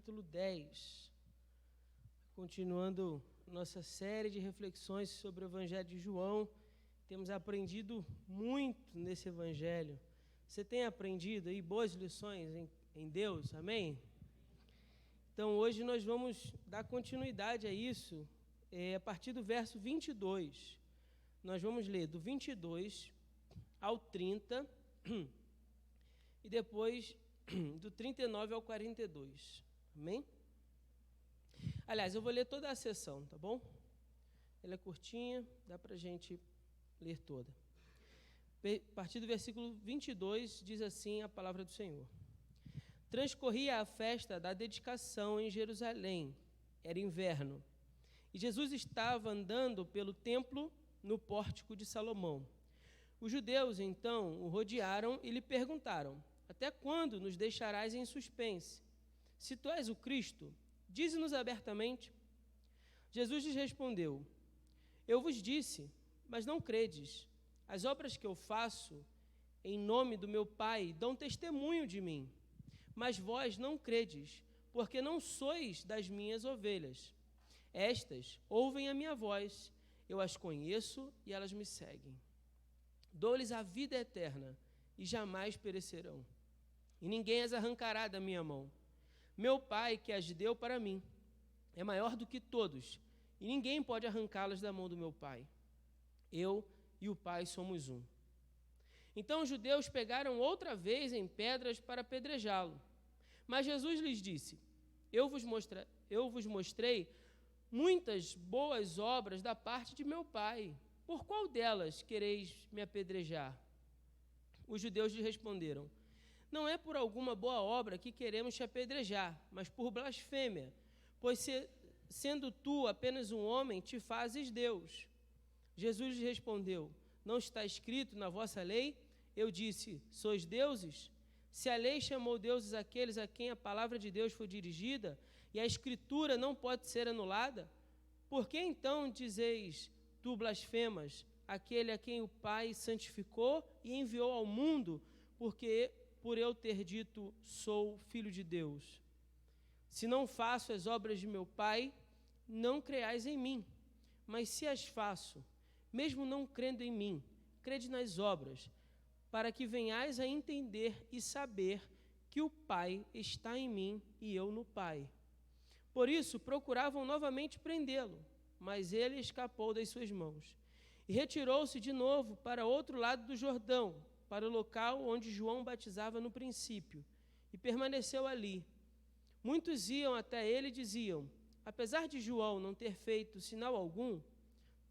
capítulo 10. Continuando nossa série de reflexões sobre o Evangelho de João, temos aprendido muito nesse Evangelho. Você tem aprendido aí boas lições em Deus, amém? Então, hoje nós vamos dar continuidade a isso, a partir do verso 22. Nós vamos ler do 22 ao 30 e depois do 39 ao 42, amém? Aliás, eu vou ler toda a sessão, tá bom? Ela é curtinha, dá para a gente ler toda. A partir do versículo 22, diz assim a palavra do Senhor. Transcorria a festa da dedicação em Jerusalém. Era inverno. E Jesus estava andando pelo templo no pórtico de Salomão. Os judeus, então, o rodearam e lhe perguntaram: até quando nos deixarás em suspense? Se tu és o Cristo, dize-nos abertamente. Jesus lhes respondeu: eu vos disse, mas não credes. As obras que eu faço em nome do meu Pai dão testemunho de mim. Mas vós não credes, porque não sois das minhas ovelhas. Estas ouvem a minha voz, eu as conheço e elas me seguem. Dou-lhes a vida eterna e jamais perecerão, e ninguém as arrancará da minha mão. Meu Pai, que as deu para mim, é maior do que todos, e ninguém pode arrancá-las da mão do meu Pai. Eu e o Pai somos um. Então os judeus pegaram outra vez em pedras para apedrejá-lo. Mas Jesus lhes disse: eu vos mostrei muitas boas obras da parte de meu Pai. Por qual delas quereis me apedrejar? Os judeus lhe responderam: não é por alguma boa obra que queremos te apedrejar, mas por blasfêmia, pois sendo tu apenas um homem, te fazes Deus. Jesus lhe respondeu: não está escrito na vossa lei? Eu disse: sois deuses? Se a lei chamou deuses aqueles a quem a palavra de Deus foi dirigida, e a Escritura não pode ser anulada, por que então dizeis, tu blasfemas, aquele a quem o Pai santificou e enviou ao mundo, porque por eu ter dito, sou filho de Deus? Se não faço as obras de meu Pai, não creais em mim. Mas se as faço, mesmo não crendo em mim, crede nas obras, para que venhais a entender e saber que o Pai está em mim e eu no Pai. Por isso, procuravam novamente prendê-lo, mas ele escapou das suas mãos. E retirou-se de novo para outro lado do Jordão, para o local onde João batizava no princípio, e permaneceu ali. Muitos iam até ele e diziam: apesar de João não ter feito sinal algum,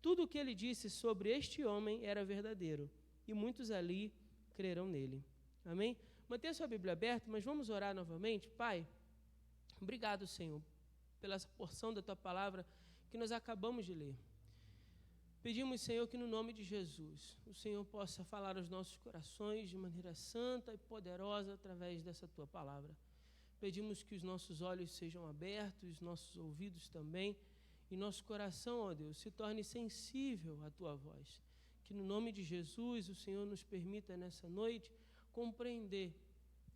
tudo o que ele disse sobre este homem era verdadeiro, e muitos ali crerão nele. Amém? Mantenha sua Bíblia aberta, mas vamos orar novamente. Pai, obrigado, Senhor, pela essa porção da Tua palavra que nós acabamos de ler. Pedimos, Senhor, que no nome de Jesus, o Senhor possa falar aos nossos corações de maneira santa e poderosa através dessa Tua palavra. Pedimos que os nossos olhos sejam abertos, os nossos ouvidos também, e nosso coração, ó Deus, se torne sensível à Tua voz. Que no nome de Jesus o Senhor nos permita nessa noite compreender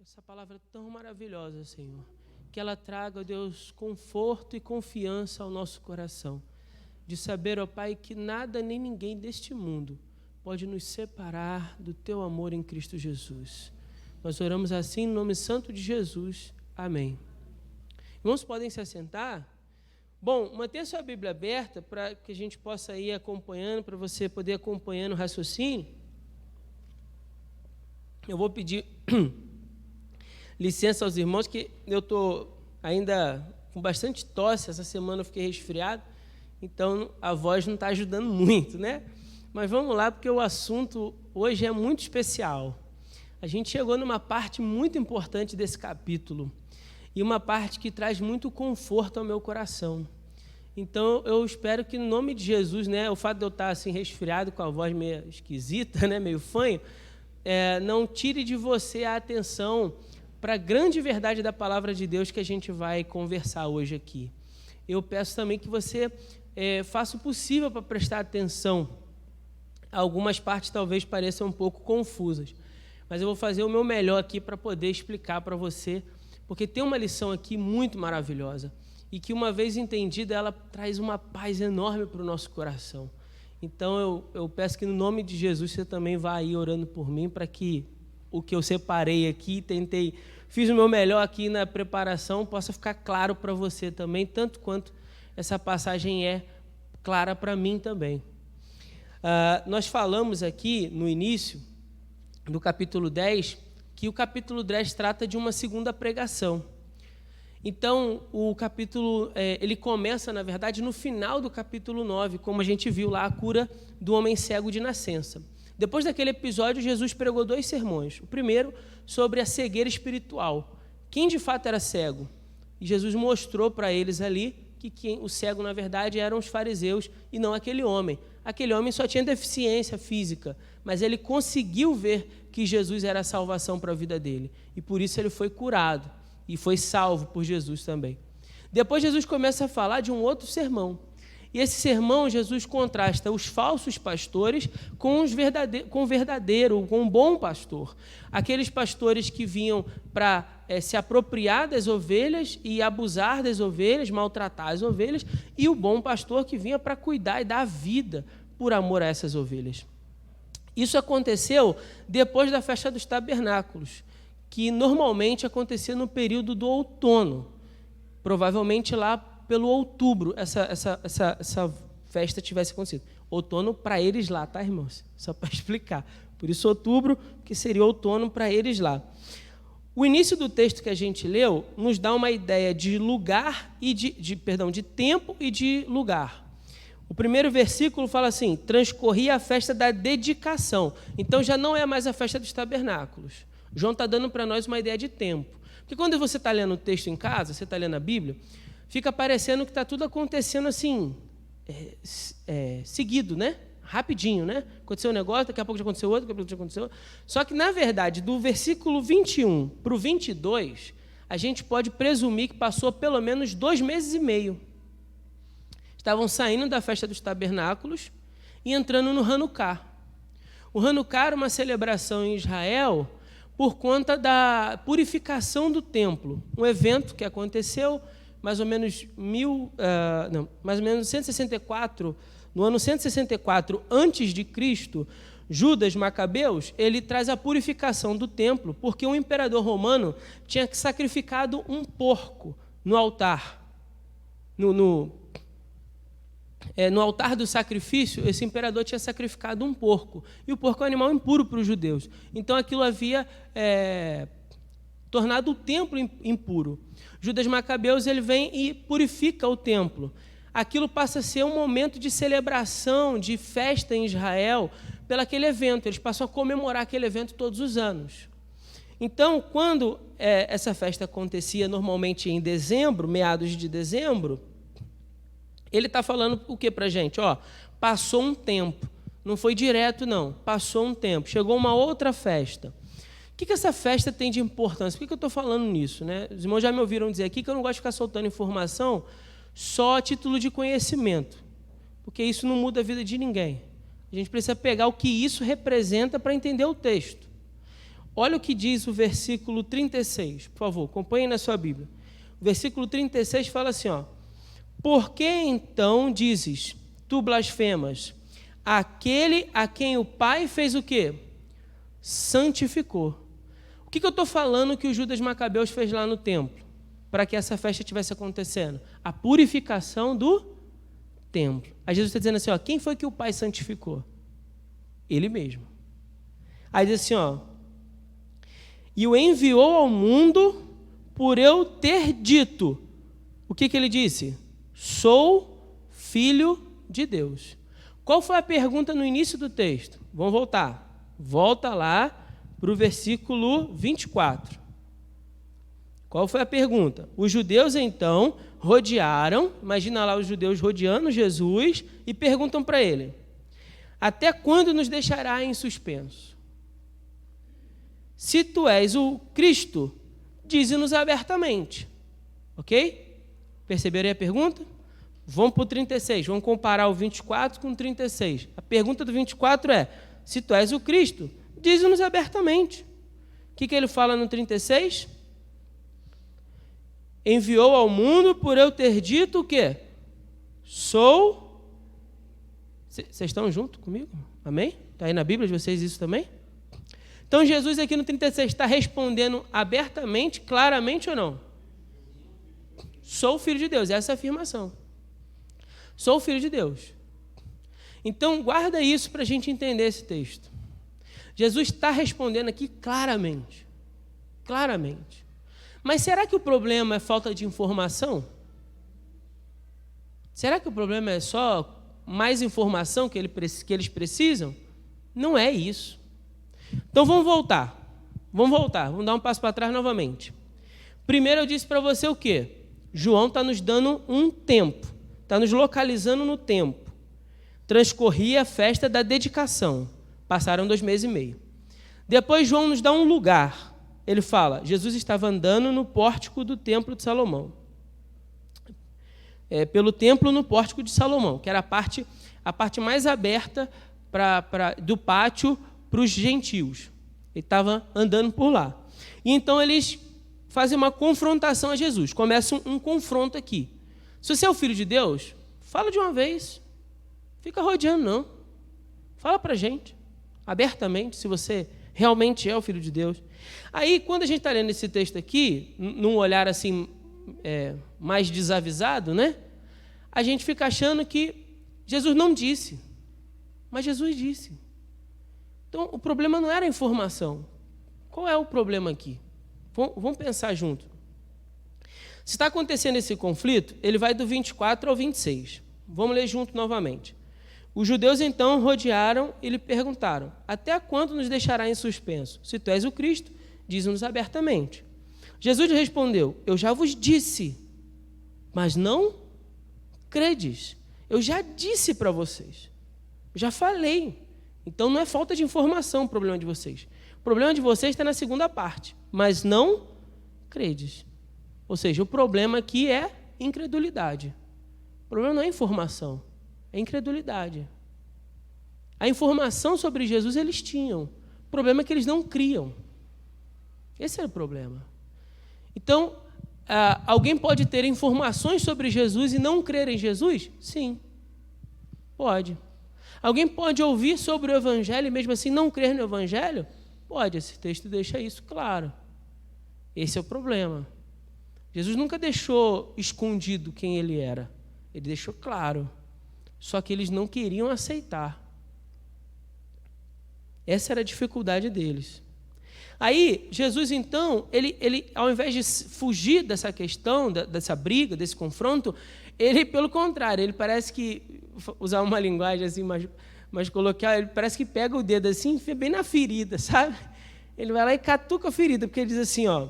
essa palavra tão maravilhosa, Senhor. Que ela traga, ó Deus, conforto e confiança ao nosso coração. De saber, ó Pai, que nada nem ninguém deste mundo pode nos separar do Teu amor em Cristo Jesus. Nós oramos assim no nome santo de Jesus. Amém. Irmãos, podem se assentar? Bom, mantenha sua Bíblia aberta para que a gente possa ir acompanhando, para você poder acompanhando o raciocínio. Eu vou pedir licença aos irmãos, que eu estou ainda com bastante tosse, essa semana eu fiquei resfriado, então a voz não está ajudando muito, né? Mas vamos lá, porque o assunto hoje é muito especial. A gente chegou numa parte muito importante desse capítulo, e uma parte que traz muito conforto ao meu coração. Então, eu espero que, no nome de Jesus, né, o fato de eu estar assim, resfriado, com a voz meio esquisita, né, meio fanho, não tire de você a atenção para a grande verdade da palavra de Deus que a gente vai conversar hoje aqui. Eu peço também que você faça o possível para prestar atenção. Algumas partes talvez pareçam um pouco confusas, mas eu vou fazer o meu melhor aqui para poder explicar para você, porque tem uma lição aqui muito maravilhosa e que, uma vez entendida, ela traz uma paz enorme para o nosso coração. Então, eu peço que, no nome de Jesus, você também vá aí orando por mim, para que o que eu separei aqui, fiz o meu melhor aqui na preparação, possa ficar claro para você também, tanto quanto essa passagem é clara para mim também. Nós falamos aqui, no início do capítulo 10, que o capítulo 10 trata de uma segunda pregação. Então, o capítulo, ele começa, na verdade, no final do capítulo 9, como a gente viu lá, a cura do homem cego de nascença. Depois daquele episódio, Jesus pregou 2 sermões. O primeiro, sobre a cegueira espiritual. Quem de fato era cego? E Jesus mostrou para eles ali que o cego, na verdade, eram os fariseus e não aquele homem. Aquele homem só tinha deficiência física, mas ele conseguiu ver que Jesus era a salvação para a vida dele. E por isso ele foi curado e foi salvo por Jesus também. Depois Jesus começa a falar de um outro sermão. E esse sermão, Jesus contrasta os falsos pastores com o verdadeiro, com o bom pastor. Aqueles pastores que vinham para se apropriar das ovelhas e abusar das ovelhas, maltratar as ovelhas, e o bom pastor que vinha para cuidar e dar vida por amor a essas ovelhas. Isso aconteceu depois da festa dos tabernáculos, que normalmente acontecia no período do outono, provavelmente lá pelo outubro, essa festa tivesse acontecido. Outono para eles lá, tá, irmãos? Só para explicar. Por isso, outubro, que seria outono para eles lá. O início do texto que a gente leu nos dá uma ideia de lugar e de tempo e de lugar. O primeiro versículo fala assim: transcorria a festa da dedicação. Então já não é mais a festa dos tabernáculos. João está dando para nós uma ideia de tempo. Porque quando você está lendo o texto em casa, você está lendo a Bíblia, fica parecendo que está tudo acontecendo assim, seguido, né? Rapidinho, né? Aconteceu um negócio, daqui a pouco já aconteceu outro, daqui a pouco já aconteceu outro. Só que, na verdade, do versículo 21 para o 22, a gente pode presumir que passou pelo menos 2 meses e meio. Estavam saindo da festa dos tabernáculos e entrando no Hanukkah. O Hanukkah era uma celebração em Israel por conta da purificação do templo. Um evento que aconteceu mais ou menos 164, no ano 164 a.C., Judas Macabeus, ele traz a purificação do templo, porque o imperador romano tinha sacrificado um porco no altar. No altar do sacrifício, esse imperador tinha sacrificado um porco. E o porco é um animal impuro para os judeus. Então, aquilo havia tornado o templo impuro. Judas Macabeus, ele vem e purifica o templo. Aquilo passa a ser um momento de celebração, de festa em Israel, pelo aquele evento. Eles passam a comemorar aquele evento todos os anos. Então, quando essa festa acontecia normalmente em dezembro, meados de dezembro, ele está falando o que para a gente? Passou um tempo. Não foi direto, não. Passou um tempo. Chegou uma outra festa. O que essa festa tem de importância? Por que eu estou falando nisso, né? Os irmãos já me ouviram dizer aqui que eu não gosto de ficar soltando informação só a título de conhecimento, porque isso não muda a vida de ninguém. A gente precisa pegar o que isso representa para entender o texto. Olha o que diz o versículo 36, por favor, acompanhem na sua Bíblia. O versículo 36 fala assim, por que então dizes, tu blasfemas, aquele a quem o Pai fez o quê? Santificou. O que eu estou falando que o Judas Macabeus fez lá no templo, para que essa festa estivesse acontecendo? A purificação do templo. Aí Jesus está dizendo assim, quem foi que o Pai santificou? Ele mesmo. Aí diz assim, e o enviou ao mundo por eu ter dito. O que ele disse? Sou filho de Deus. Qual foi a pergunta no início do texto? Vamos voltar. Volta lá para o versículo 24. Qual foi a pergunta? Os judeus, então, rodearam, imagina lá os judeus rodeando Jesus, e perguntam para ele, até quando nos deixará em suspenso? Se tu és o Cristo, dize-nos abertamente. Ok? Perceberam a pergunta? Vamos para o 36, vamos comparar o 24 com o 36. A pergunta do 24 é, se tu és o Cristo, dize-nos abertamente. O que ele fala no 36? enviou ao mundo por eu ter dito o quê? Sou... Vocês estão junto comigo? Amém? Está aí na Bíblia de vocês isso também? Então, Jesus aqui no 36 está respondendo abertamente, claramente ou não? Sou o Filho de Deus, essa é a afirmação. Sou o Filho de Deus. Então, guarda isso para a gente entender esse texto. Jesus está respondendo aqui claramente. Claramente. Mas será que o problema é falta de informação? Será que o problema é só mais informação que eles precisam? Não é isso. Então vamos voltar. Vamos dar um passo para trás novamente. Primeiro eu disse para você o quê? João está nos dando um tempo, está nos localizando no tempo. Transcorria a festa da dedicação. Passaram 2 meses e meio. Depois João nos dá um lugar. Ele fala, Jesus estava andando no pórtico do templo de Salomão. Pelo templo no pórtico de Salomão, que era a parte mais aberta do pátio para os gentios. Ele estava andando por lá. E então eles fazem uma confrontação a Jesus. Começa um confronto aqui. Se você é o Filho de Deus, fala de uma vez. Fica rodeando, não. Fala para a gente, abertamente, se você realmente é o Filho de Deus. Aí, quando a gente está lendo esse texto aqui, num olhar assim, mais desavisado, né? A gente fica achando que Jesus não disse, mas Jesus disse. Então, o problema não era a informação. Qual é o problema aqui? Vamos pensar junto. Se está acontecendo esse conflito, ele vai do 24 ao 26. Vamos ler junto novamente. Os judeus, então, rodearam e lhe perguntaram, até quando nos deixará em suspenso? Se tu és o Cristo, diz-nos abertamente. Jesus respondeu, eu já vos disse, mas não credes. Eu já disse para vocês. Já falei. Então, não é falta de informação o problema de vocês. O problema de vocês está na segunda parte, mas não credes. Ou seja, o problema aqui é incredulidade. O problema não é informação, é incredulidade. A informação sobre Jesus eles tinham. O problema é que eles não criam. Esse era o problema. Então, alguém pode ter informações sobre Jesus e não crer em Jesus? Sim, pode. Alguém pode ouvir sobre o Evangelho e mesmo assim não crer no Evangelho? Pode, esse texto deixa isso claro. Esse é o problema. Jesus nunca deixou escondido quem ele era. Ele deixou claro. Só que eles não queriam aceitar. Essa era a dificuldade deles. Aí, Jesus, então, ele ao invés de fugir dessa questão, dessa briga, desse confronto, ele, pelo contrário, ele parece que, usar uma linguagem assim mais coloquial, ele parece que pega o dedo assim e enfia bem na ferida, sabe? Ele vai lá e catuca a ferida, porque ele diz assim, ó,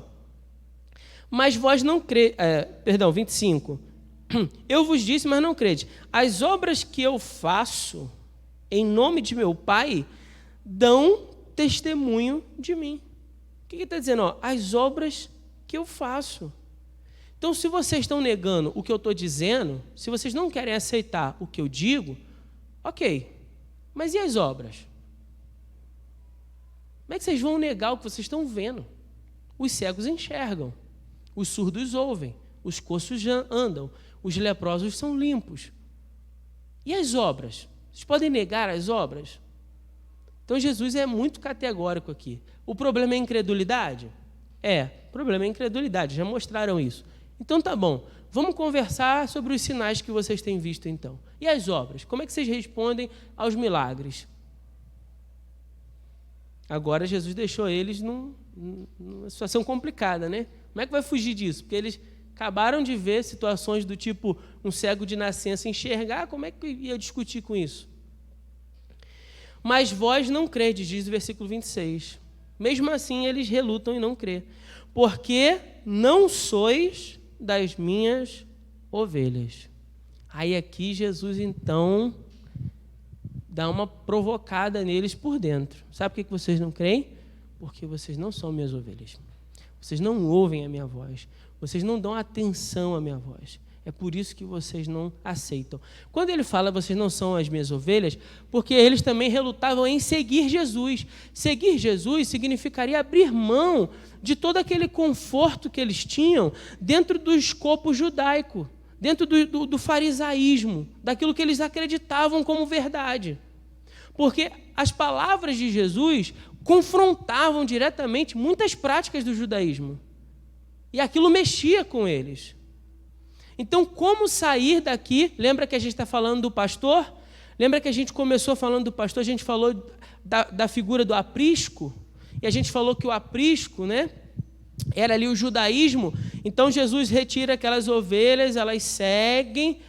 mas vós não credes, 25, eu vos disse, mas não crede. As obras que eu faço em nome de meu Pai dão testemunho de mim. O que ele está dizendo? Ó, as obras que eu faço. Então, se vocês estão negando o que eu estou dizendo, se vocês não querem aceitar o que eu digo, ok, mas e as obras? Como é que vocês vão negar o que vocês estão vendo? Os cegos enxergam, os surdos ouvem, os coxos andam, os leprosos são limpos. E as obras? Vocês podem negar as obras? Então, Jesus é muito categórico aqui. O problema é a incredulidade? O problema é a incredulidade, já mostraram isso. Então, tá bom, vamos conversar sobre os sinais que vocês têm visto, então. E as obras? Como é que vocês respondem aos milagres? Agora, Jesus deixou eles numa situação complicada, né? Como é que vai fugir disso? Porque eles acabaram de ver situações do tipo um cego de nascença enxergar, como é que ia discutir com isso? Mas vós não credes, diz o versículo 26. Mesmo assim, eles relutam em não crer. Porque não sois das minhas ovelhas. Aí aqui Jesus, então, dá uma provocada neles por dentro. Sabe por que vocês não creem? Porque vocês não são minhas ovelhas. Vocês não ouvem a minha voz. Vocês não dão atenção à minha voz. É por isso que vocês não aceitam. Quando ele fala, vocês não são as minhas ovelhas, porque eles também relutavam em seguir Jesus. Seguir Jesus significaria abrir mão de todo aquele conforto que eles tinham dentro do escopo judaico, dentro do farisaísmo, daquilo que eles acreditavam como verdade. Porque as palavras de Jesus confrontavam diretamente muitas práticas do judaísmo. E aquilo mexia com eles. Então, como sair daqui? Lembra que a gente está falando do pastor? Lembra que a gente começou falando do pastor? A gente falou da figura do aprisco? E a gente falou que o aprisco, né, era ali o judaísmo. Então, Jesus retira aquelas ovelhas, elas seguem,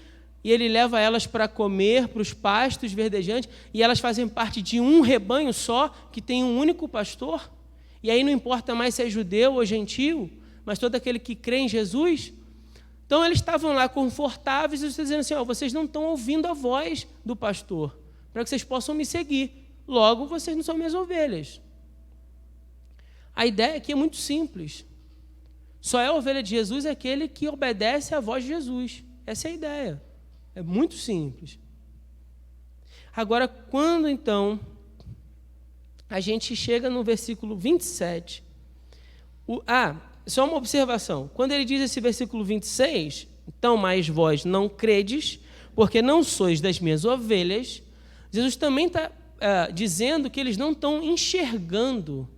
e ele leva elas para comer, para os pastos verdejantes, e elas fazem parte de um rebanho só, que tem um único pastor. E aí não importa mais se é judeu ou gentil, mas todo aquele que crê em Jesus. Então, eles estavam lá confortáveis e dizendo assim, vocês não estão ouvindo a voz do pastor, para que vocês possam me seguir. Logo, vocês não são minhas ovelhas. A ideia aqui é muito simples. Só é a ovelha de Jesus aquele que obedece à voz de Jesus. Essa é a ideia. É muito simples. Agora, quando, então, a gente chega no versículo 27... Só uma observação. Quando ele diz esse versículo 26, então, mas vós não credes, porque não sois das minhas ovelhas, Jesus também está dizendo que eles não estão enxergando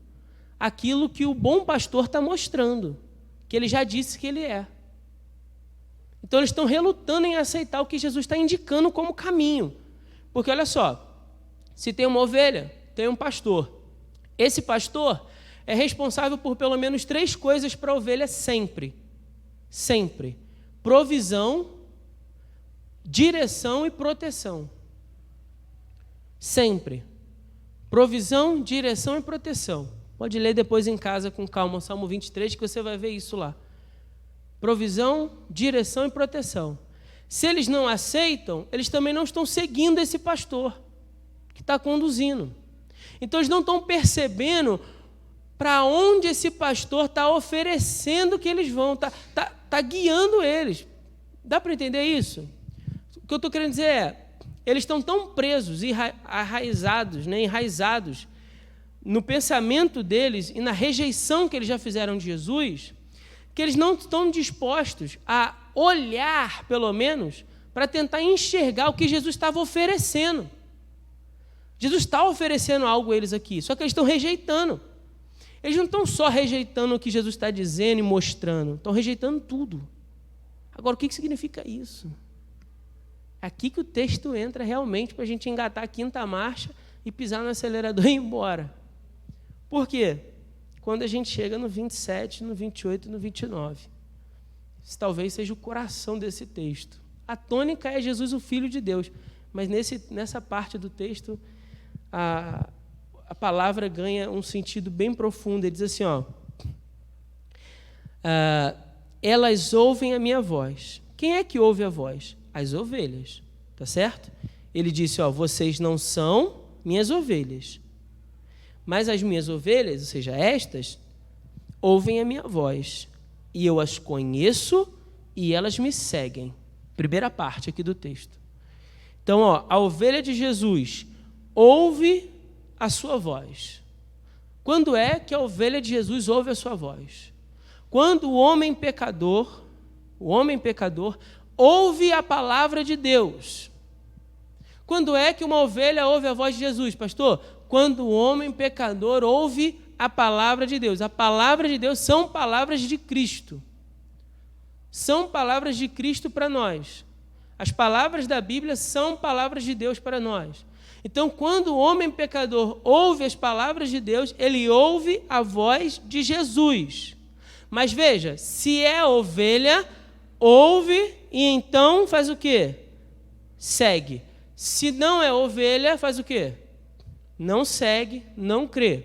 aquilo que o bom pastor está mostrando, que ele já disse que ele é. Então, eles estão relutando em aceitar o que Jesus está indicando como caminho. Porque, olha só, se tem uma ovelha, tem um pastor. Esse pastor é responsável por pelo menos 3 coisas para a ovelha sempre. Sempre. Provisão, direção e proteção. Sempre. Provisão, direção e proteção. Pode ler depois em casa com calma, Salmo 23, que você vai ver isso lá. Provisão, direção e proteção. Se eles não aceitam, eles também não estão seguindo esse pastor que está conduzindo. Então, eles não estão percebendo para onde esse pastor está oferecendo que eles vão, está guiando eles. Dá para entender isso? O que eu estou querendo dizer é, eles estão tão presos, enraizados no pensamento deles e na rejeição que eles já fizeram de Jesus, que eles não estão dispostos a olhar, pelo menos, para tentar enxergar o que Jesus estava oferecendo. Jesus está oferecendo algo a eles aqui, só que eles estão rejeitando. Eles não estão só rejeitando o que Jesus está dizendo e mostrando, estão rejeitando tudo. Agora, o que significa isso? É aqui que o texto entra realmente para a gente engatar a 5ª marcha e pisar no acelerador e ir embora. Por quê? Quando a gente chega no 27, no 28 e no 29. Isso talvez seja o coração desse texto. A tônica é Jesus, o Filho de Deus. Mas nessa parte do texto, a palavra ganha um sentido bem profundo. Ele diz assim, elas ouvem a minha voz. Quem é que ouve a voz? As ovelhas, tá certo? Ele disse, vocês não são minhas ovelhas, mas as minhas ovelhas, ou seja, estas, ouvem a minha voz, e eu as conheço e elas me seguem. Primeira parte aqui do texto. Então, a ovelha de Jesus ouve a sua voz. Quando é que a ovelha de Jesus ouve a sua voz? Quando o homem pecador ouve a palavra de Deus. Quando é que uma ovelha ouve a voz de Jesus, pastor? Quando o homem pecador ouve a palavra de Deus. A palavra de Deus são palavras de Cristo. São palavras de Cristo para nós. As palavras da Bíblia são palavras de Deus para nós. Então, quando o homem pecador ouve as palavras de Deus, ele ouve a voz de Jesus. Mas veja, se é ovelha, ouve e então faz o quê? Segue. Se não é ovelha, faz o quê? Não segue, não crê.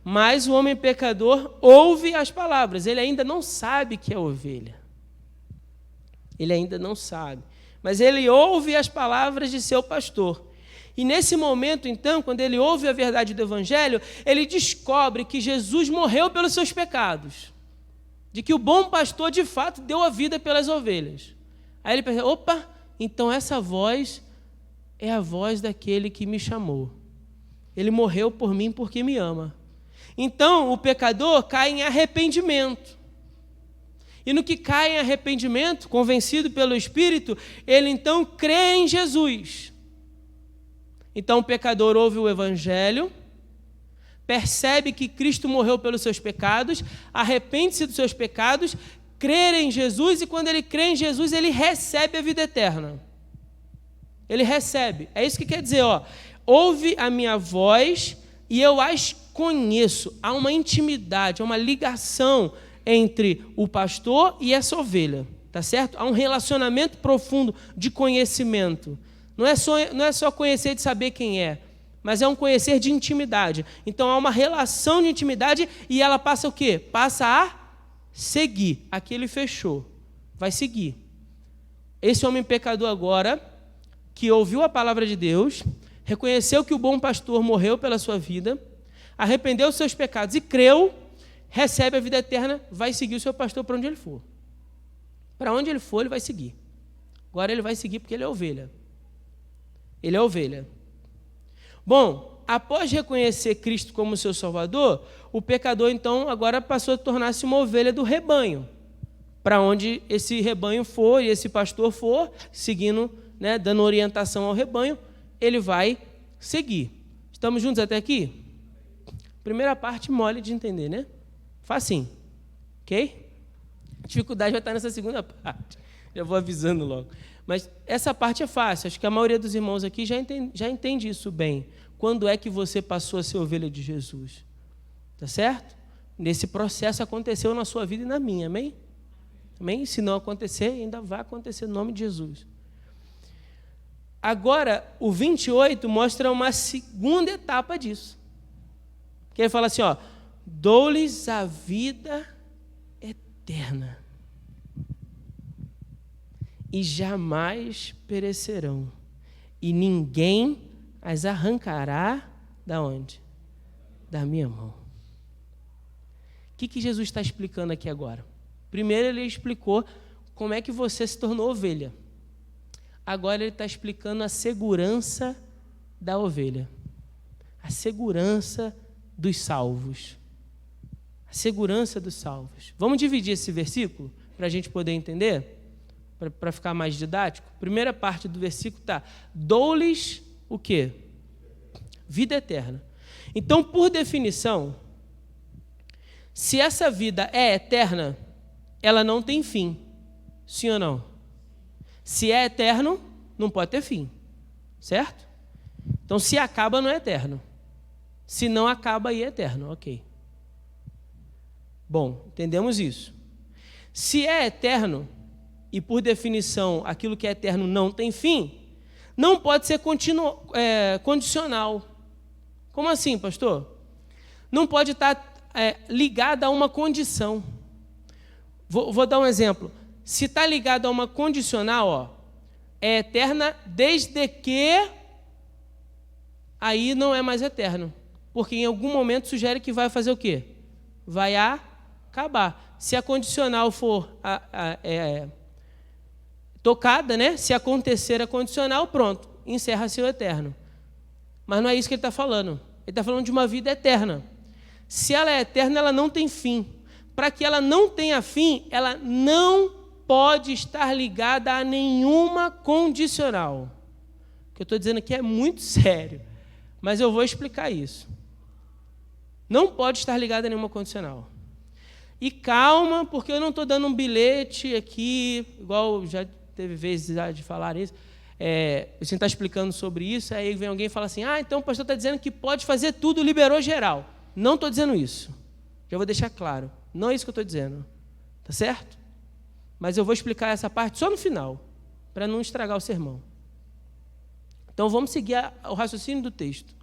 Mas o homem pecador ouve as palavras. Ele ainda não sabe que é ovelha. Ele ainda não sabe. Mas ele ouve as palavras de seu pastor. E nesse momento, então, quando ele ouve a verdade do Evangelho, ele descobre que Jesus morreu pelos seus pecados. De que o bom pastor, de fato, deu a vida pelas ovelhas. Aí ele pensa, opa, então essa voz é a voz daquele que me chamou. Ele morreu por mim porque me ama. Então, o pecador cai em arrependimento. E no que cai em arrependimento, convencido pelo Espírito, ele então crê em Jesus. Então, o pecador ouve o Evangelho, percebe que Cristo morreu pelos seus pecados, arrepende-se dos seus pecados, crê em Jesus, e quando ele crê em Jesus, ele recebe a vida eterna. Ele recebe. É isso que quer dizer, ó. Ouve a minha voz e eu as conheço. Há uma intimidade, há uma ligação entre o pastor e essa ovelha, tá certo? Há um relacionamento profundo de conhecimento. Não é só conhecer de saber quem é, mas é um conhecer de intimidade. Então há uma relação de intimidade e ela passa o quê? Passa a seguir. Aqui ele fechou. Vai seguir. Esse homem pecador agora, que ouviu a palavra de Deus, reconheceu que o bom pastor morreu pela sua vida, arrependeu dos seus pecados e creu, recebe a vida eterna, vai seguir o seu pastor para onde ele for. Para onde ele for, ele vai seguir. Agora ele vai seguir porque ele é ovelha. Ele é ovelha. Bom, após reconhecer Cristo como seu Salvador, o pecador, então, agora passou a tornar-se uma ovelha do rebanho. Para onde esse rebanho for e esse pastor for, seguindo, né, dando orientação ao rebanho, ele vai seguir. Estamos juntos até aqui? Primeira parte mole de entender, né? Facinho. Ok? A dificuldade vai estar nessa segunda parte. Já vou avisando logo. Mas essa parte é fácil. Acho que a maioria dos irmãos aqui já entende isso bem. Quando é que você passou a ser ovelha de Jesus? Tá certo? Nesse processo aconteceu na sua vida e na minha, amém? Amém? Se não acontecer, ainda vai acontecer no nome de Jesus. Agora, o 28 mostra uma segunda etapa disso. Que ele fala assim, ó, dou-lhes a vida eterna e jamais perecerão, e ninguém as arrancará da onde? Da minha mão. O que Jesus está explicando aqui agora? Primeiro ele explicou como é que você se tornou ovelha. Agora ele está explicando a segurança da ovelha. A segurança dos salvos. A segurança dos salvos. Vamos dividir esse versículo para a gente poder entender? Para ficar mais didático. Primeira parte do versículo está: dou-lhes o quê? Vida eterna. Então, por definição, se essa vida é eterna, ela não tem fim. Sim ou não? Se é eterno, não pode ter fim. Certo? Então, se acaba, não é eterno. Se não acaba, aí é eterno. Ok. Bom, entendemos isso. Se é eterno, e por definição aquilo que é eterno não tem fim, não pode ser condicional. Como assim, pastor? Não pode estar ligado a uma condição. Vou dar um exemplo. Se está ligado a uma condicional, ó, é eterna desde que aí não é mais eterno. Porque em algum momento sugere que vai fazer o quê? Vai acabar. Se a condicional for tocada, né? Se acontecer a condicional, pronto, encerra-se o eterno. Mas não é isso que ele está falando. Ele está falando de uma vida eterna. Se ela é eterna, ela não tem fim. Para que ela não tenha fim, ela não pode estar ligada a nenhuma condicional. O que eu estou dizendo aqui é muito sério, mas eu vou explicar isso. Não pode estar ligada a nenhuma condicional. E calma, porque eu não estou dando um bilhete aqui, igual já teve vezes de falar isso, você está explicando sobre isso, aí vem alguém e fala assim, então o pastor está dizendo que pode fazer tudo, liberou geral. Não estou dizendo isso. Já vou deixar claro. Não é isso que eu estou dizendo. Tá certo? Mas eu vou explicar essa parte só no final, para não estragar o sermão. Então vamos seguir o raciocínio do texto.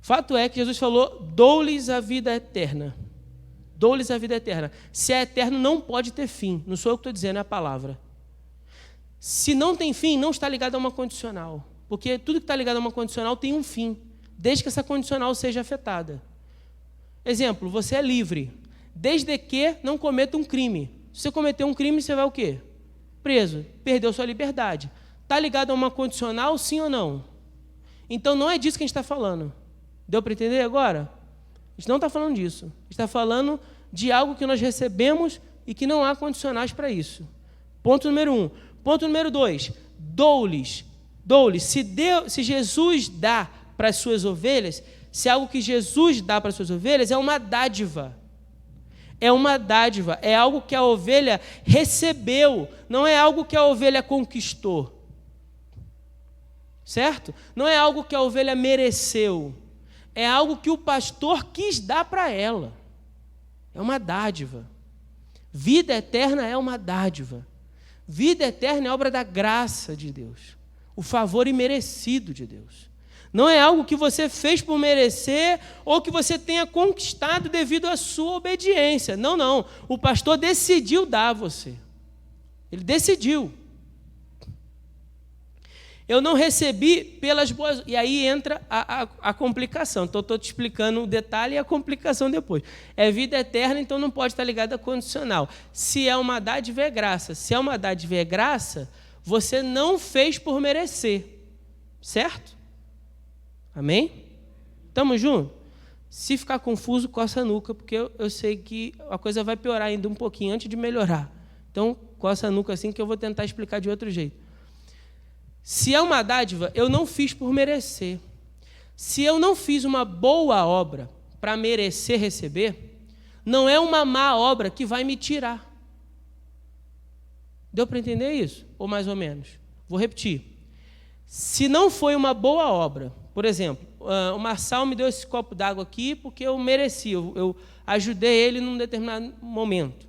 Fato é que Jesus falou, dou-lhes a vida eterna. Dou-lhes a vida eterna. Se é eterno, não pode ter fim. Não sou eu que estou dizendo, é a palavra. Se não tem fim, não está ligado a uma condicional. Porque tudo que está ligado a uma condicional tem um fim, desde que essa condicional seja afetada. Exemplo, você é livre, desde que não cometa um crime. Se você cometer um crime, você vai o quê? preso, perdeu sua liberdade. Está ligado a uma condicional, sim ou não? Então, não é disso que a gente está falando. Deu para entender agora? A gente não está falando disso. A gente está falando de algo que nós recebemos e que não há condicionais para isso. Ponto número 1. Ponto número 2. Dou-lhes. Se Jesus dá para as suas ovelhas, se algo que Jesus dá para as suas ovelhas, é uma dádiva. É uma dádiva. É algo que a ovelha recebeu. Não é algo que a ovelha conquistou. Certo? Não é algo que a ovelha mereceu. É algo que o pastor quis dar para ela. É uma dádiva. Vida eterna é uma dádiva. Vida eterna é obra da graça de Deus. O favor imerecido de Deus. Não é algo que você fez por merecer ou que você tenha conquistado devido à sua obediência. Não, não. O pastor decidiu dar a você. Ele decidiu. Eu não recebi pelas boas... E aí entra a complicação. Então, estou te explicando o detalhe e a complicação depois. É vida eterna, então não pode estar ligado a condicional. Se é uma dádiva, é graça. Se é uma dádiva, é graça, você não fez por merecer. Certo? Amém? Estamos juntos? Se ficar confuso, coça a nuca, porque eu sei que a coisa vai piorar ainda um pouquinho antes de melhorar. Então, coça a nuca assim que eu vou tentar explicar de outro jeito. Se é uma dádiva, eu não fiz por merecer. Se eu não fiz uma boa obra para merecer receber, não é uma má obra que vai me tirar. Deu para entender isso? Ou mais ou menos? Vou repetir. Se não foi uma boa obra, por exemplo, o Marçal me deu esse copo d'água aqui porque eu mereci, eu ajudei ele num determinado momento.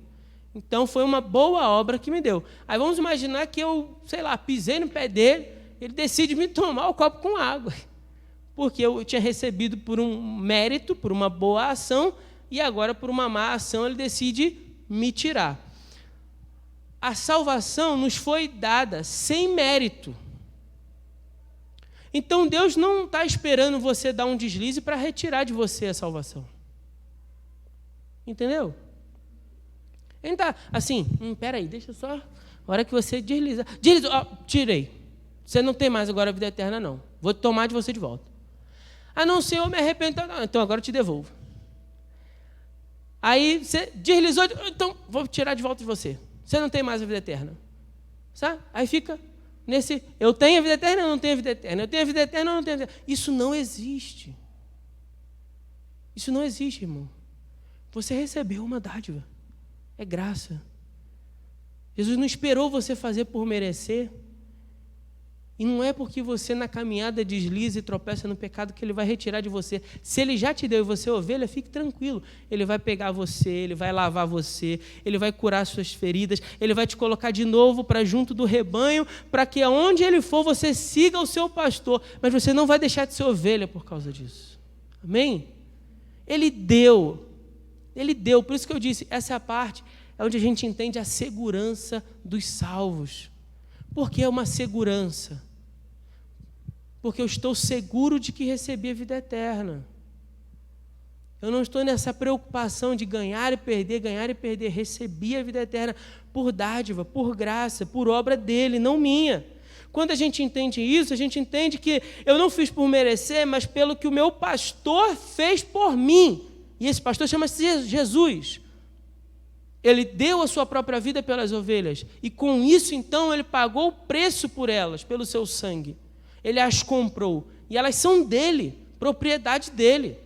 Então, foi uma boa obra que me deu. Aí, vamos imaginar que eu, pisei no pé dele, ele decide me tomar o copo com água. Porque eu tinha recebido por um mérito, por uma boa ação, e agora, por uma má ação, ele decide me tirar. A salvação nos foi dada sem mérito. Então, Deus não está esperando você dar um deslize para retirar de você a salvação. Entendeu? Ele está assim, peraí, deixa só, a hora que você deslizar. Tirei. Você não tem mais agora a vida eterna, não. Vou tomar de você de volta. Ah, não, Senhor, me arrependo. Então agora eu te devolvo. Aí você deslizou, então vou tirar de volta de você. Você não tem mais a vida eterna. Sabe? Aí fica nesse, eu tenho a vida eterna, eu não tenho a vida eterna. Eu tenho a vida eterna, eu não tenho a vida eterna. Isso não existe. Isso não existe, irmão. Você recebeu uma dádiva. É graça. Jesus não esperou você fazer por merecer. E não é porque você na caminhada desliza e tropeça no pecado que ele vai retirar de você. Se ele já te deu e você é ovelha, fique tranquilo. Ele vai pegar você, ele vai lavar você, ele vai curar suas feridas, ele vai te colocar de novo para junto do rebanho, para que aonde ele for você siga o seu pastor. Mas você não vai deixar de ser ovelha por causa disso. Amém? Ele deu. Por isso que eu disse, essa é a parte onde a gente entende a segurança dos salvos. Por que é uma segurança? Porque eu estou seguro de que recebi a vida eterna. Eu não estou nessa preocupação de ganhar e perder. Recebi a vida eterna por dádiva, por graça, por obra dele, não minha. Quando a gente entende isso, a gente entende que eu não fiz por merecer, mas pelo que o meu pastor fez por mim. E esse pastor chama-se Jesus. Ele deu a sua própria vida pelas ovelhas. E com isso, então, ele pagou o preço por elas, pelo seu sangue. Ele as comprou. E elas são dele, propriedade dele.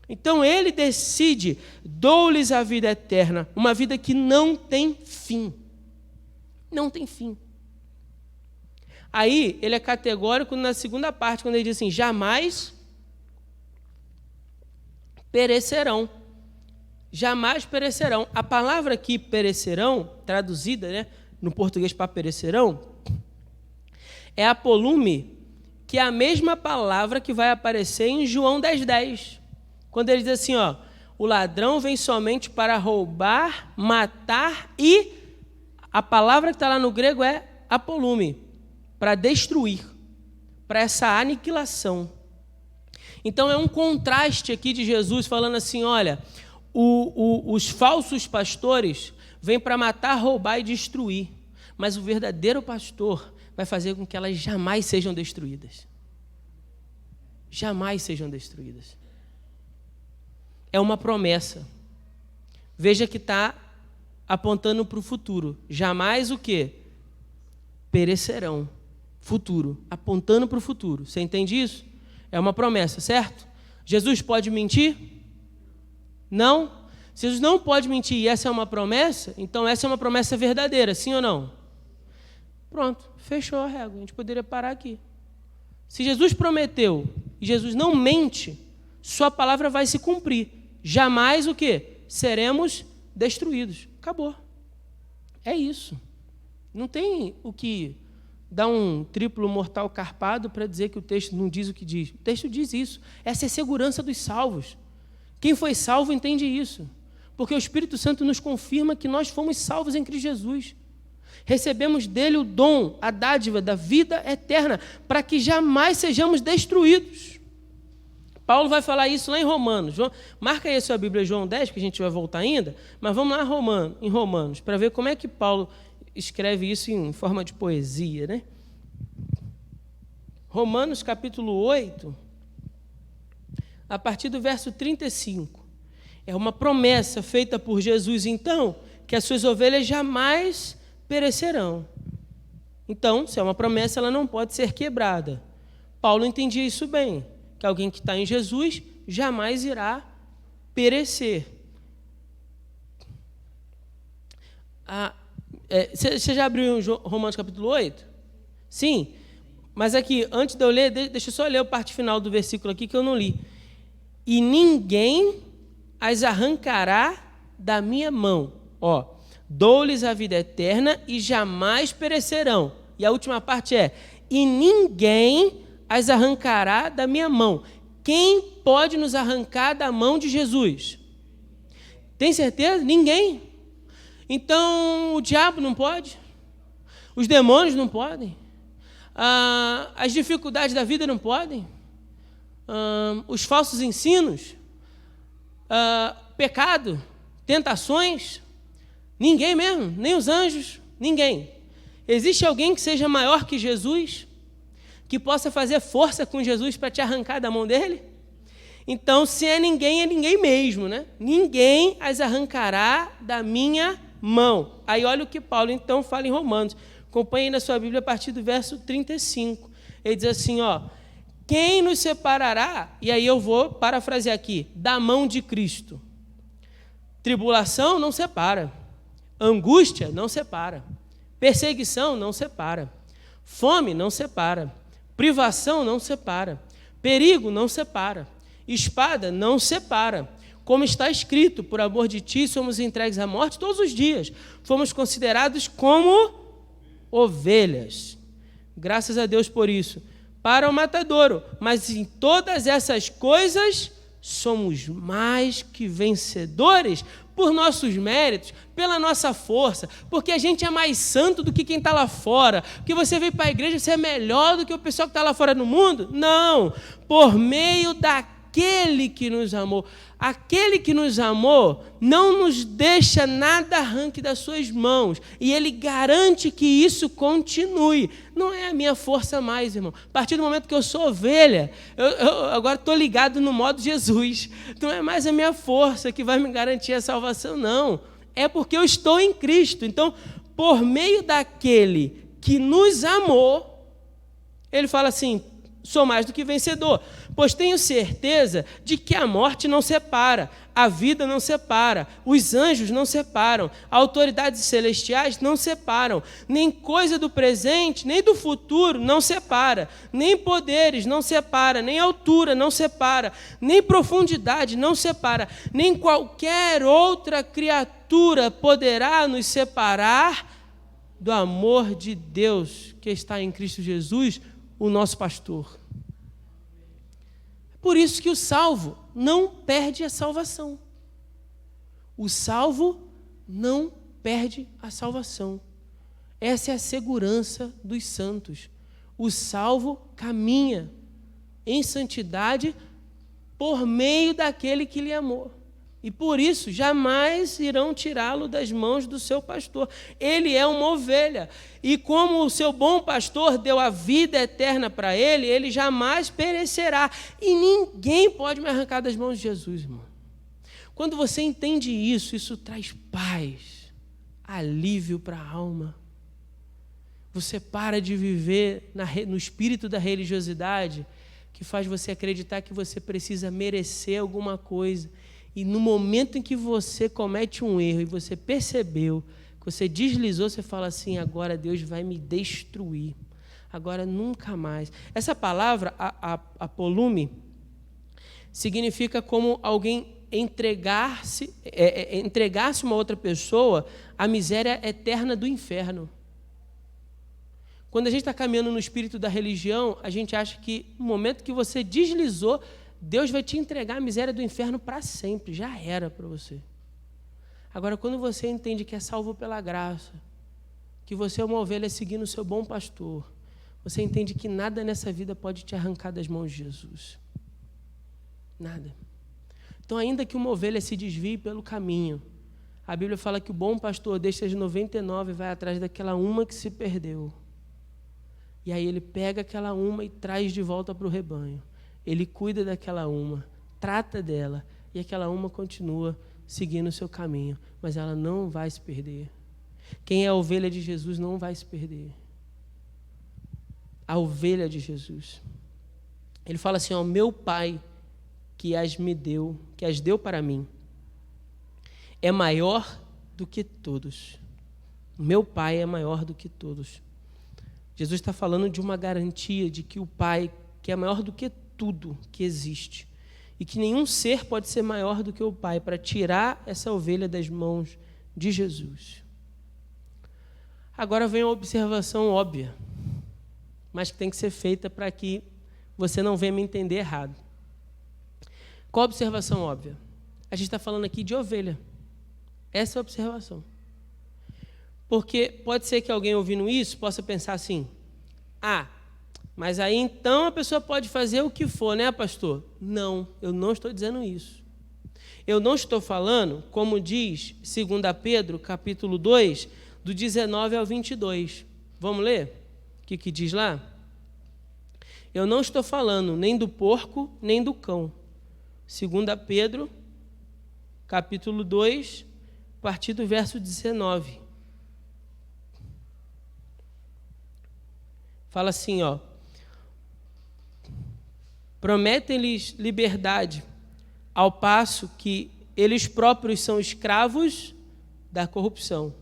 Então, ele decide, dou-lhes a vida eterna, uma vida que não tem fim. Não tem fim. Aí, ele é categórico na segunda parte, quando ele diz assim, jamais perecerão. Jamais perecerão. A palavra aqui, perecerão, traduzida, no português para perecerão, é apolume, que é a mesma palavra que vai aparecer em João 10:10. Quando ele diz assim, o ladrão vem somente para roubar, matar e a palavra que está lá no grego é apolume, para destruir, para essa aniquilação. Então é um contraste aqui de Jesus falando assim, olha, os falsos pastores vêm para matar, roubar e destruir. mas o verdadeiro pastor vai fazer com que elas jamais sejam destruídas. Jamais sejam destruídas. É uma promessa. Veja que está apontando para o futuro. Jamais o quê? Perecerão. Futuro. Apontando para o futuro. Você entende isso? É uma promessa, certo? Jesus pode mentir? Não. Se Jesus não pode mentir e essa é uma promessa, então essa é uma promessa verdadeira, sim ou não? Pronto, fechou a régua. A gente poderia parar aqui. Se Jesus prometeu e Jesus não mente, sua palavra vai se cumprir. Jamais o quê? Seremos destruídos. Acabou. É isso. Não tem o que dar um triplo mortal carpado para dizer que o texto não diz o que diz. O texto diz isso. Essa é a segurança dos salvos. Quem foi salvo entende isso. Porque o Espírito Santo nos confirma que nós fomos salvos em Cristo Jesus. Recebemos dele o dom, a dádiva da vida eterna, para que jamais sejamos destruídos. Paulo vai falar isso lá em Romanos. Marca aí a sua Bíblia, João 10, que a gente vai voltar ainda, mas vamos lá em Romanos, para ver como é que Paulo escreve isso em forma de poesia, né? Romanos, capítulo 8, a partir do verso 35. É uma promessa feita por Jesus, então, que as suas ovelhas jamais perecerão. Então, se é uma promessa, ela não pode ser quebrada. Paulo entendia isso bem, que alguém que está em Jesus jamais irá perecer. Você já abriu Romanos capítulo 8? Sim. Mas aqui, antes de eu ler, deixa eu só ler a parte final do versículo aqui que eu não li. E ninguém as arrancará da minha mão. Ó, dou-lhes a vida eterna e jamais perecerão. E a última parte é, e ninguém as arrancará da minha mão. Quem pode nos arrancar da mão de Jesus? Tem certeza? Ninguém. Então, o diabo não pode? Os demônios não podem? As dificuldades da vida não podem? Os falsos ensinos? Pecado? Tentações? Ninguém mesmo, nem os anjos, ninguém. Existe alguém que seja maior que Jesus? Que possa fazer força com Jesus para te arrancar da mão dele? Então, se é ninguém mesmo, né? Ninguém as arrancará da minha mão. Aí olha o que Paulo então fala em Romanos. Acompanhe na sua Bíblia a partir do verso 35. Ele diz assim, ó, quem nos separará, e aí eu vou parafrasear aqui, da mão de Cristo? Tribulação não separa. Angústia não separa. Perseguição não separa. Fome não separa. Privação não separa. Perigo não separa. Espada não separa. Como está escrito, por amor de ti somos entregues à morte todos os dias. Fomos considerados como ovelhas. Graças a Deus por isso. Para o matadouro. Mas em todas essas coisas somos mais que vencedores por nossos méritos, pela nossa força, porque a gente é mais santo do que quem está lá fora, porque você veio para a igreja, você é melhor do que o pessoal que está lá fora no mundo? Não, por meio daquele que nos amou. Aquele que nos amou não nos deixa nada arranque das suas mãos, e ele garante que isso continue. Não é a minha força mais, irmão. A partir do momento que eu sou ovelha, eu agora estou ligado no modo Jesus. Não é mais a minha força que vai me garantir a salvação, não. É porque eu estou em Cristo. Então, por meio daquele que nos amou, ele fala assim, sou mais do que vencedor, pois tenho certeza de que a morte não separa, a vida não separa, os anjos não separam, autoridades celestiais não separam, nem coisa do presente, nem do futuro não separa, nem poderes não separa, nem altura não separa, nem profundidade não separa, nem qualquer outra criatura poderá nos separar do amor de Deus que está em Cristo Jesus, o nosso pastor. Por isso que o salvo não perde a salvação. O salvo não perde a salvação. Essa é a segurança dos santos. O salvo caminha em santidade por meio daquele que lhe amou. E por isso, jamais irão tirá-lo das mãos do seu pastor. Ele é uma ovelha. E como o seu bom pastor deu a vida eterna para ele, ele jamais perecerá. E ninguém pode me arrancar das mãos de Jesus, irmão. Quando você entende isso, isso traz paz, alívio para a alma. Você para de viver no espírito da religiosidade, que faz você acreditar que você precisa merecer alguma coisa. E no momento em que você comete um erro e você percebeu, que você deslizou, você fala assim, agora Deus vai me destruir. Agora nunca mais. Essa palavra, apolume, significa como alguém entregar-se uma outra pessoa à miséria eterna do inferno. Quando a gente está caminhando no espírito da religião, a gente acha que no momento que você deslizou, Deus vai te entregar a miséria do inferno para sempre, já era para você. Agora, quando você entende que é salvo pela graça, que você é uma ovelha seguindo o seu bom pastor, você entende que nada nessa vida pode te arrancar das mãos de Jesus. Nada. Então, ainda que uma ovelha se desvie pelo caminho, a Bíblia fala que o bom pastor deixa as 99 e vai atrás daquela uma que se perdeu. E aí ele pega aquela uma e traz de volta para o rebanho. Ele cuida daquela uma, trata dela, e aquela uma continua seguindo o seu caminho, mas ela não vai se perder. Quem é a ovelha de Jesus não vai se perder. A ovelha de Jesus. Ele fala assim, ó, meu Pai, que as deu para mim, é maior do que todos. Meu Pai é maior do que todos. Jesus está falando de uma garantia de que o Pai, que é maior do que tudo que existe, e que nenhum ser pode ser maior do que o Pai, para tirar essa ovelha das mãos de Jesus. Agora vem a observação óbvia, mas que tem que ser feita para que você não venha me entender errado. Qual a observação óbvia? A gente está falando aqui de ovelha. Essa é a observação. Porque pode ser que alguém ouvindo isso possa pensar assim, mas aí então a pessoa pode fazer o que for, né, pastor? Não, eu não estou dizendo isso. Eu não estou falando, como diz 2 Pedro, capítulo 2, do 19 ao 22. Vamos ler? O que diz lá? Eu não estou falando nem do porco, nem do cão. 2 Pedro, capítulo 2, a partir do verso 19. Fala assim, ó. Prometem-lhes liberdade, ao passo que eles próprios são escravos da corrupção.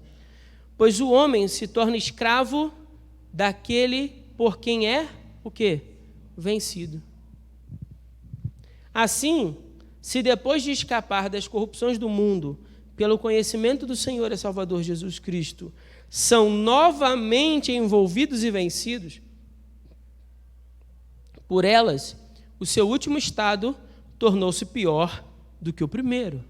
Pois o homem se torna escravo daquele por quem é, o quê? Vencido. Assim, se depois de escapar das corrupções do mundo, pelo conhecimento do Senhor e Salvador Jesus Cristo, são novamente envolvidos e vencidos, por elas, o seu último estado tornou-se pior do que o primeiro.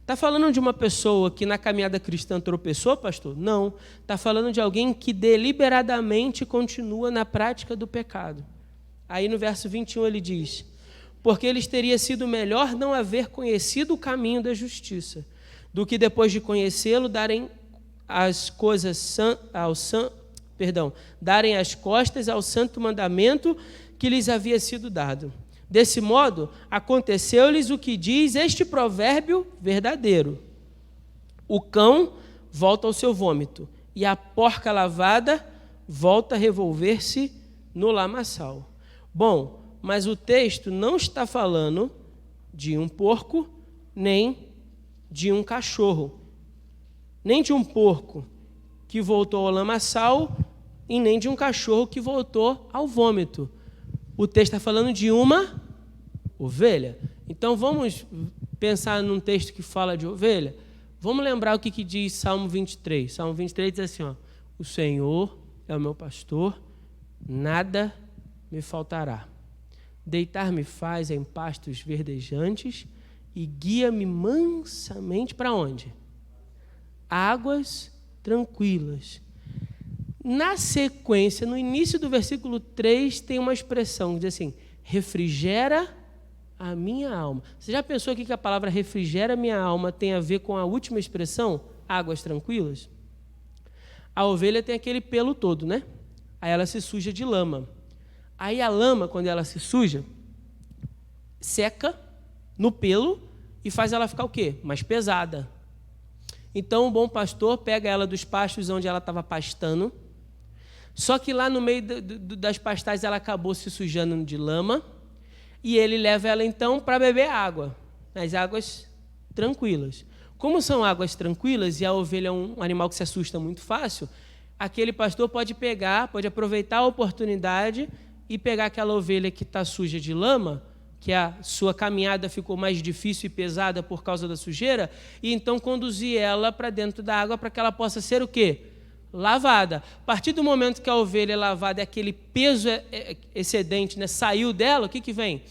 Está falando de uma pessoa que na caminhada cristã tropeçou, pastor? Não. Está falando de alguém que deliberadamente continua na prática do pecado. Aí no verso 21 ele diz, porque lhes teria sido melhor não haver conhecido o caminho da justiça, do que depois de conhecê-lo darem as costas ao santo mandamento que lhes havia sido dado. Desse modo, aconteceu-lhes o que diz este provérbio verdadeiro: o cão volta ao seu vômito, e a porca lavada volta a revolver-se no lamaçal. Bom, mas o texto não está falando de um porco, nem de um cachorro, nem de um porco que voltou ao lamaçal, e nem de um cachorro que voltou ao vômito. O texto está falando de uma ovelha. Então, vamos pensar num texto que fala de ovelha? Vamos lembrar o que diz Salmo 23. Salmo 23 diz assim, ó, o Senhor é o meu pastor, nada me faltará. Deitar-me faz em pastos verdejantes e guia-me mansamente para onde? Águas tranquilas. Na sequência, no início do versículo 3, tem uma expressão que diz assim, refrigera a minha alma. Você já pensou aqui que a palavra refrigera a minha alma tem a ver com a última expressão, águas tranquilas? A ovelha tem aquele pelo todo, né? Aí ela se suja de lama. Aí a lama, quando ela se suja, seca no pelo e faz ela ficar o quê? Mais pesada. Então o bom pastor pega ela dos pastos onde ela estava pastando, só que lá no meio das pastagens ela acabou se sujando de lama, e ele leva ela então para beber água, nas águas tranquilas. Como são águas tranquilas e a ovelha é um animal que se assusta muito fácil, aquele pastor pode aproveitar a oportunidade e pegar aquela ovelha que está suja de lama, que a sua caminhada ficou mais difícil e pesada por causa da sujeira, e então conduzir ela para dentro da água para que ela possa ser o quê? Lavada. A partir do momento que a ovelha é lavada, aquele peso excedente, né, saiu dela, o que vem?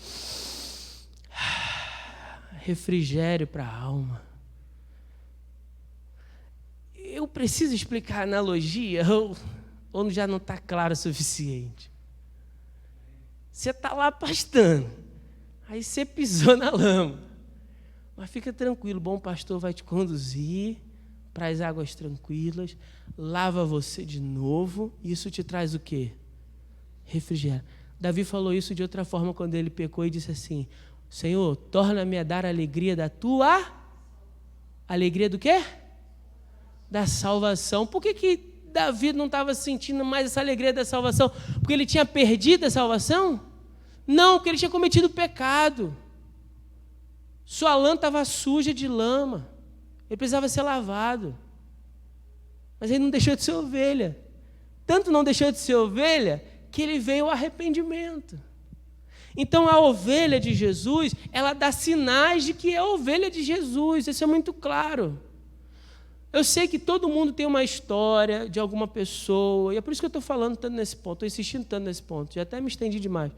Refrigério para a alma. Eu preciso explicar a analogia ou já não está claro o suficiente? Você está lá pastando, aí você pisou na lama, mas fica tranquilo, o bom pastor vai te conduzir para as águas tranquilas, lava você de novo, e isso te traz o quê? Refrigério. Davi falou isso de outra forma quando ele pecou e disse assim: Senhor, torna-me a dar a alegria da tua... Alegria do quê? Da salvação. Por que Davi não estava sentindo mais essa alegria da salvação? Porque ele tinha perdido a salvação? Não, porque ele tinha cometido pecado. Sua lã estava suja de lama. Ele precisava ser lavado. Mas ele não deixou de ser ovelha. Tanto não deixou de ser ovelha, que ele veio ao arrependimento. Então a ovelha de Jesus, ela dá sinais de que é a ovelha de Jesus. Isso é muito claro. Eu sei que todo mundo tem uma história de alguma pessoa, e é por isso que eu estou falando tanto nesse ponto, estou insistindo tanto nesse ponto, já até me estendi demais.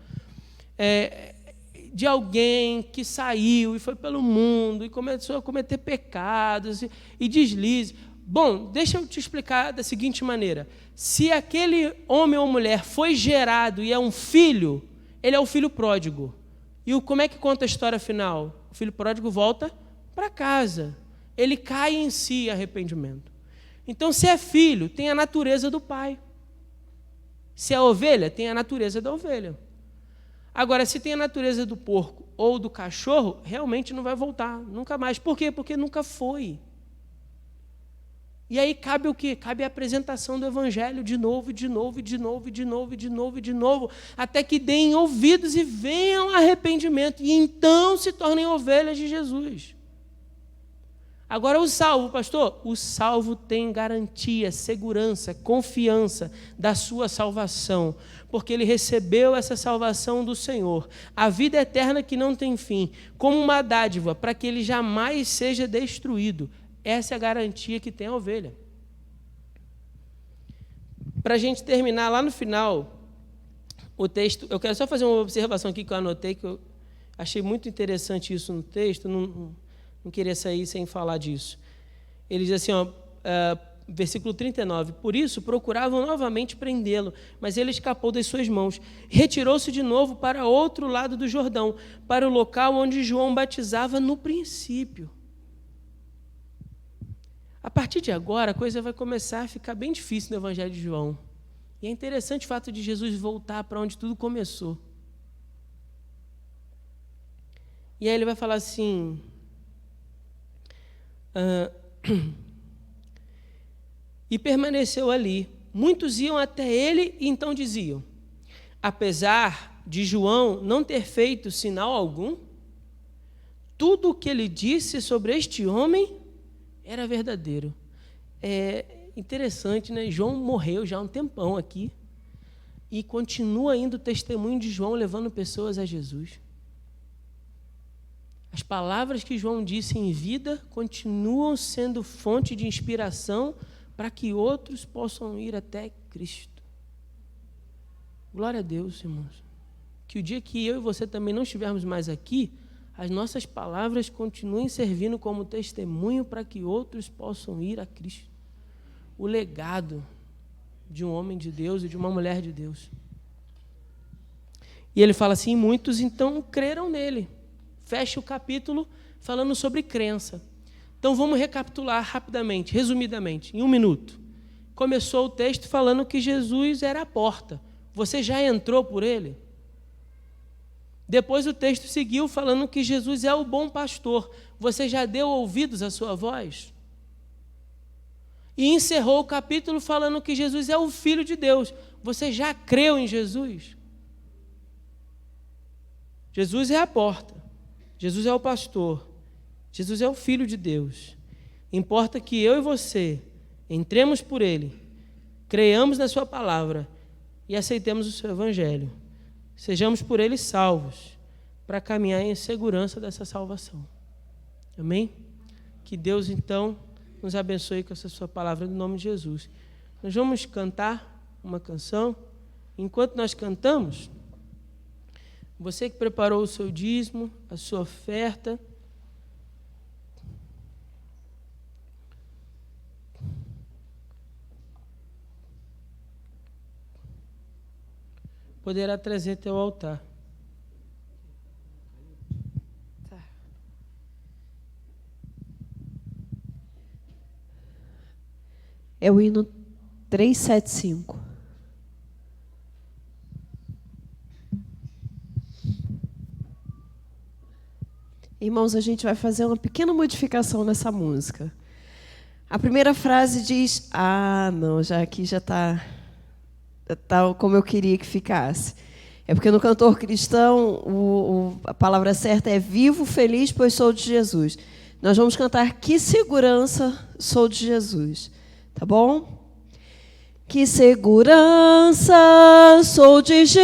De alguém que saiu e foi pelo mundo e começou a cometer pecados e deslizes. Bom, deixa eu te explicar da seguinte maneira: se aquele homem ou mulher foi gerado e é um filho, ele é o filho pródigo. E como é que conta a história final? O filho pródigo volta para casa. Ele cai em si arrependimento. Então, se é filho, tem a natureza do pai. Se é ovelha, tem a natureza da ovelha. Agora, se tem a natureza do porco ou do cachorro, realmente não vai voltar, nunca mais. Por quê? Porque nunca foi. E aí cabe o quê? Cabe a apresentação do evangelho de novo, de novo, de novo, de novo, de novo, de novo, até que deem ouvidos e venham arrependimento, e então se tornem ovelhas de Jesus. Agora o salvo, pastor, o salvo tem garantia, segurança, confiança da sua salvação, porque ele recebeu essa salvação do Senhor, a vida eterna que não tem fim, como uma dádiva, para que ele jamais seja destruído. Essa é a garantia que tem a ovelha. Para a gente terminar lá no final, o texto, eu quero só fazer uma observação aqui que eu anotei, que eu achei muito interessante isso no texto, não queria sair sem falar disso. Ele diz assim, versículo 39, por isso procuravam novamente prendê-lo, mas ele escapou das suas mãos. Retirou-se de novo para outro lado do Jordão, para o local onde João batizava no princípio. A partir de agora, a coisa vai começar a ficar bem difícil no Evangelho de João. E é interessante o fato de Jesus voltar para onde tudo começou. E aí ele vai falar assim... E permaneceu ali. Muitos iam até ele e então diziam, apesar de João não ter feito sinal algum, tudo o que ele disse sobre este homem era verdadeiro. É interessante, né? João morreu já há um tempão aqui e continua indo o testemunho de João levando pessoas a Jesus. As palavras que João disse em vida continuam sendo fonte de inspiração para que outros possam ir até Cristo. Glória a Deus, irmãos. Que o dia que eu e você também não estivermos mais aqui, as nossas palavras continuem servindo como testemunho para que outros possam ir a Cristo. O legado de um homem de Deus e de uma mulher de Deus. E ele fala assim, muitos então creram nele. fecha o capítulo falando sobre crença. Então vamos recapitular rapidamente, resumidamente, em 1 minuto. Começou o texto falando que Jesus era a porta. Você já entrou por ele? Depois o texto seguiu falando que Jesus é o bom pastor. Você já deu ouvidos à sua voz? E encerrou o capítulo falando que Jesus é o Filho de Deus. Você já creu em Jesus? Jesus é a porta. Jesus é o pastor. Jesus é o Filho de Deus. Importa que eu e você entremos por Ele, creiamos na sua palavra e aceitemos o seu evangelho. Sejamos por Ele salvos, para caminhar em segurança dessa salvação. Amém? Que Deus, então, nos abençoe com essa sua palavra, no nome de Jesus. Nós vamos cantar uma canção. Enquanto nós cantamos, você que preparou o seu dízimo, a sua oferta, poderá trazer até o altar. Tá. É o hino 375. Irmãos, a gente vai fazer uma pequena modificação nessa música. A primeira frase diz: não, aqui já está como eu queria que ficasse. É porque no cantor cristão a palavra certa é vivo, feliz, pois sou de Jesus. Nós vamos cantar que segurança sou de Jesus. Tá bom? Que segurança sou de Jesus.